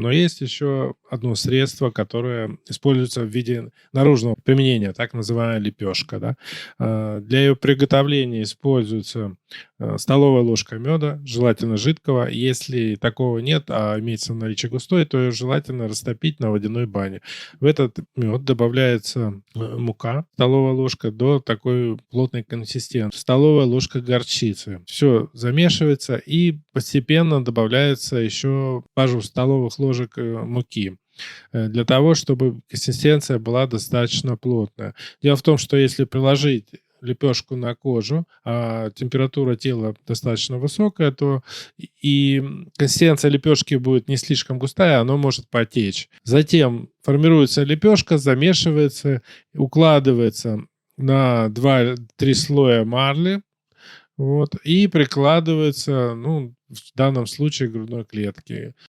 Но есть еще одно средство, которое используется в виде наружного применения, так называемая лепешка. Да? Для ее приготовления используется столовая ложка меда, желательно жидкого. Если такого нет, а имеется в наличии густой, то ее желательно растопить на водяной бане. В этот мед добавляется мука, столовая ложка, до такой плотной консистенции, столовая ложка горчицы. Все замешивается и постепенно добавляется еще пару столовых ложек муки для того, чтобы консистенция была достаточно плотная. Дело в том, что если приложить лепешку на кожу, а температура тела достаточно высокая, то и консистенция лепешки будет не слишком густая, она может потечь. Затем формируется лепешка, замешивается, укладывается на 2-3 слоя марли, вот, и прикладывается, ну, в данном случае грудной клетки.